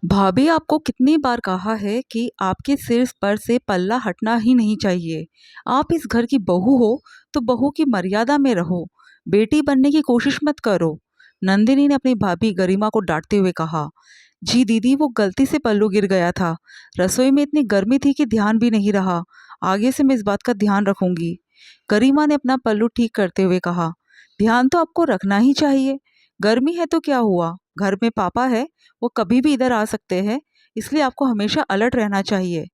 भाभी आपको कितनी बार कहा है कि आपके सिर पर से पल्ला हटना ही नहीं चाहिए। आप इस घर की बहू हो तो बहू की मर्यादा में रहो। बेटी बनने की कोशिश मत करो। नंदिनी ने अपनी भाभी गरिमा को डांटते हुए कहा। जी दीदी, वो गलती से पल्लू गिर गया था। रसोई में इतनी गर्मी थी कि ध्यान भी नहीं रहा। आगे से मैं इस बात का ध्यान रखूंगी। गरिमा ने अपना पल्लू ठीक करते हुए कहा। ध्यान तो आपको रखना ही चाहिए। गर्मी है तो क्या हुआ, घर में पापा है, वो कभी भी इधर आ सकते हैं। इसलिए आपको हमेशा अलर्ट रहना चाहिए।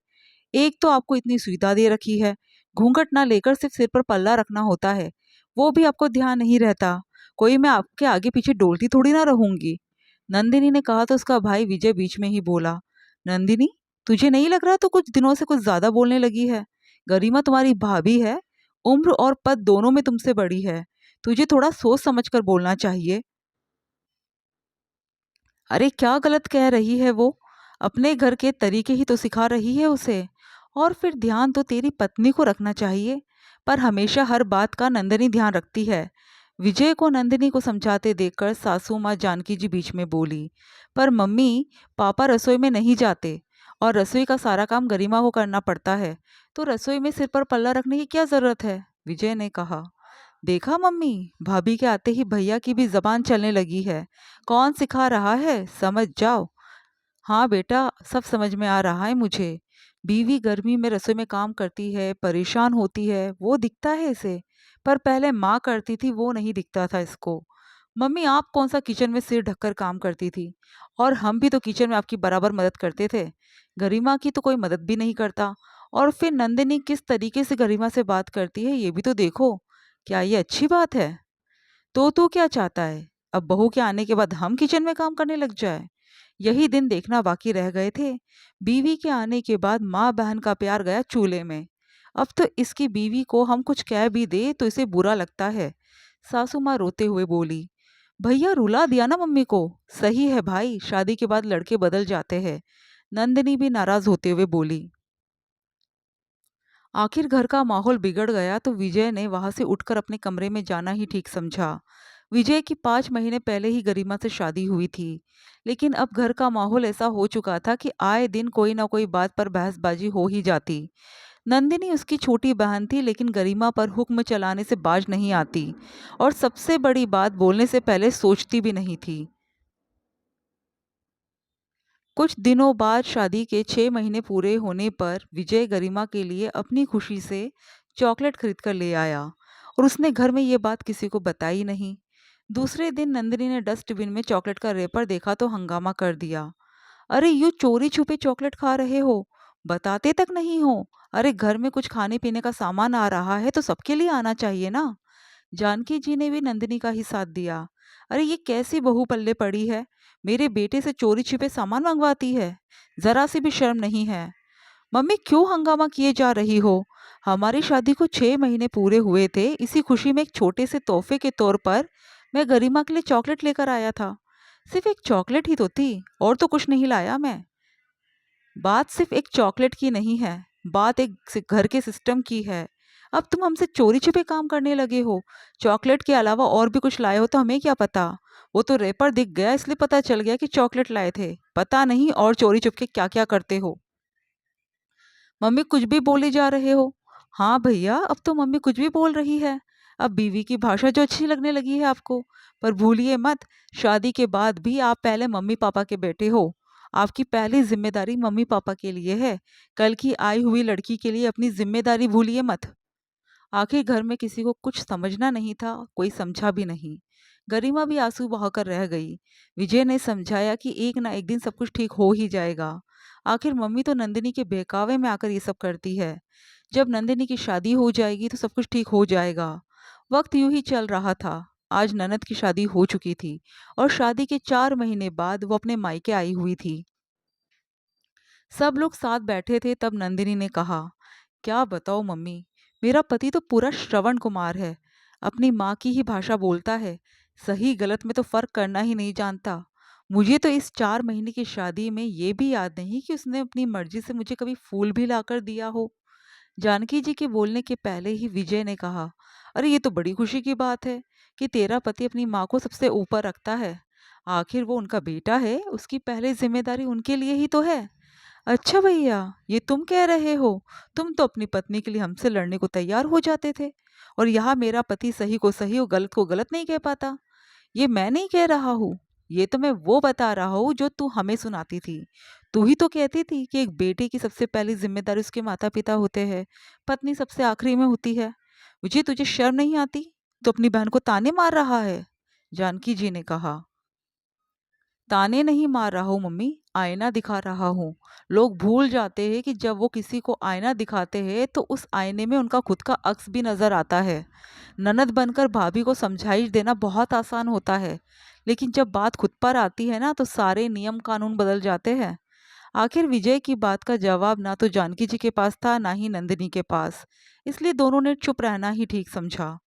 एक तो आपको इतनी सुविधा दे रखी है, घूंघट ना लेकर सिर्फ सिर पर पल्ला रखना होता है, वो भी आपको ध्यान नहीं रहता। कोई मैं आपके आगे पीछे डोलती थोड़ी ना रहूंगी। नंदिनी ने कहा तो उसका भाई विजय बीच में ही बोला। नंदिनी, तुझे नहीं लग रहा तो कुछ दिनों से कुछ ज्यादा बोलने लगी है। गरिमा तुम्हारी भाभी है, उम्र और पद दोनों में तुमसे बड़ी है। तुझे थोड़ा सोच समझ कर बोलना चाहिए। अरे क्या गलत कह रही है वो। अपने घर के तरीके ही तो सिखा रही है उसे। और फिर ध्यान तो तेरी पत्नी को रखना चाहिए। पर हमेशा हर बात का नंदिनी ध्यान रखती है। विजय को नंदिनी को समझाते देखकर सासू माँ जानकी जी बीच में बोली। पर मम्मी, पापा रसोई में नहीं जाते और रसोई का सारा काम गरिमा को करना पड़ता है। तो रसोई में सिर पर पल्ला रखने की क्या जरूरत है, विजय ने कहा। देखा मम्मी, भाभी के आते ही भैया की भी जबान चलने लगी है। कौन सिखा रहा है, समझ जाओ। हाँ बेटा, सब समझ में आ रहा है मुझे। बीवी गर्मी में रसोई में काम करती है, परेशान होती है, वो दिखता है इसे। पर पहले माँ करती थी, वो नहीं दिखता था इसको। मम्मी, आप कौन सा किचन में सिर ढककर काम करती थी। और हम भी तो किचन में आपकी बराबर मदद करते थे। गरिमा की तो कोई मदद भी नहीं करता। और फिर नंदिनी किस तरीके से गरिमा से बात करती है, ये भी तो देखो। क्या ये अच्छी बात है? तो तू क्या चाहता है, अब बहू के आने के बाद हम किचन में काम करने लग जाए? यही दिन देखना बाकी रह गए थे। बीवी के आने के बाद माँ बहन का प्यार गया चूल्हे में। अब तो इसकी बीवी को हम कुछ कह भी दे तो इसे बुरा लगता है। सासू माँ रोते हुए बोली। भैया रुला दिया ना मम्मी को। सही है भाई, शादी के बाद लड़के बदल जाते हैं। नंदिनी भी नाराज होते हुए बोली। आखिर घर का माहौल बिगड़ गया तो विजय ने वहां से उठकर अपने कमरे में जाना ही ठीक समझा। विजय की 5 महीने पहले ही गरिमा से शादी हुई थी। लेकिन अब घर का माहौल ऐसा हो चुका था कि आए दिन कोई ना कोई बात पर बहसबाजी हो ही जाती। नंदिनी उसकी छोटी बहन थी, लेकिन गरिमा पर हुक्म चलाने से बाज नहीं आती। और सबसे बड़ी बात, बोलने से पहले सोचती भी नहीं थी। कुछ दिनों बाद शादी के 6 महीने पूरे होने पर विजय गरिमा के लिए अपनी खुशी से चॉकलेट खरीद कर ले आया। और उसने घर में ये बात किसी को बताई नहीं। दूसरे दिन नंदिनी ने डस्टबिन में चॉकलेट का रेपर देखा तो हंगामा कर दिया। अरे यूं चोरी छुपे चॉकलेट खा रहे हो, बताते तक नहीं हो। अरे घर में कुछ खाने पीने का सामान आ रहा है तो सबके लिए आना चाहिए ना। जानकी जी ने भी नंदिनी का ही साथ दिया। अरे ये कैसी बहू पल्ले पड़ी है, मेरे बेटे से चोरी छिपे सामान मंगवाती है। जरा सी भी शर्म नहीं है। मम्मी, क्यों हंगामा किए जा रही हो? हमारी शादी को 6 महीने पूरे हुए थे, इसी खुशी में एक छोटे से तोहफे के तौर पर मैं गरिमा के लिए चॉकलेट लेकर आया था। सिर्फ एक चॉकलेट ही तो थी, और तो कुछ नहीं लाया मैं। बात सिर्फ एक चॉकलेट की नहीं है, बात एक घर के सिस्टम की है। अब तुम हमसे चोरी छिपे काम करने लगे हो। चॉकलेट के अलावा और भी कुछ लाए हो तो हमें क्या पता। वो तो रेपर दिख गया इसलिए पता चल गया कि चॉकलेट लाए थे, पता नहीं और चोरी छुपके क्या क्या करते हो। मम्मी, कुछ भी बोले जा रहे हो। हाँ भैया, अब तो मम्मी कुछ भी बोल रही है। अब बीवी की भाषा जो अच्छी लगने लगी है आपको। पर भूलिए मत, शादी के बाद भी आप पहले मम्मी पापा के बेटे हो। आपकी पहली जिम्मेदारी मम्मी पापा के लिए है। कल की आई हुई लड़की के लिए अपनी जिम्मेदारी भूलिए मत। आखिर घर में किसी को कुछ समझना नहीं था, कोई समझा भी नहीं। गरिमा भी आंसू बहाकर रह गई। विजय ने समझाया कि एक ना एक दिन सब कुछ ठीक हो ही जाएगा। आखिर मम्मी तो नंदिनी के बहकावे में आकर ये सब करती है। जब नंदिनी की शादी हो जाएगी तो सब कुछ ठीक हो जाएगा। वक्त यूं ही चल रहा था। आज ननद की शादी हो चुकी थी और शादी के 4 महीने बाद वो अपने मायके आई हुई थी। सब लोग साथ बैठे थे, तब नंदिनी ने कहा। क्या बताओ मम्मी, मेरा पति तो पूरा श्रवण कुमार है। अपनी माँ की ही भाषा बोलता है। सही गलत में तो फर्क करना ही नहीं जानता। मुझे तो इस 4 महीने की शादी में ये भी याद नहीं कि उसने अपनी मर्जी से मुझे कभी फूल भी लाकर दिया हो। जानकी जी के बोलने के पहले ही विजय ने कहा। अरे ये तो बड़ी खुशी की बात है कि तेरा पति अपनी माँ को सबसे ऊपर रखता है। आखिर वो उनका बेटा है, उसकी पहली जिम्मेदारी उनके लिए ही तो है। अच्छा भैया, ये तुम कह रहे हो? तुम तो अपनी पत्नी के लिए हमसे लड़ने को तैयार हो जाते थे, और यहाँ मेरा पति सही को सही और गलत को गलत नहीं कह पाता। ये मैं नहीं कह रहा हूँ, ये तो मैं वो बता रहा हूँ जो तू हमें सुनाती थी। तू ही तो कहती थी कि एक बेटे की सबसे पहली जिम्मेदारी उसके माता पिता होते हैं, पत्नी सबसे आखिरी में होती है। मुझे तुझे शर्म नहीं आती? तो अपनी बहन को ताने मार रहा है, जानकी जी ने कहा। ताने नहीं मार रहा हूँ मम्मी, आईना दिखा रहा हूँ। लोग भूल जाते हैं कि जब वो किसी को आईना दिखाते हैं तो उस आईने में उनका खुद का अक्स भी नजर आता है। ननद बनकर भाभी को समझाइश देना बहुत आसान होता है, लेकिन जब बात खुद पर आती है ना तो सारे नियम कानून बदल जाते हैं। आखिर विजय की बात का जवाब ना तो जानकी जी के पास था, ना ही नंदिनी के पास, इसलिए दोनों ने चुप रहना ही ठीक समझा।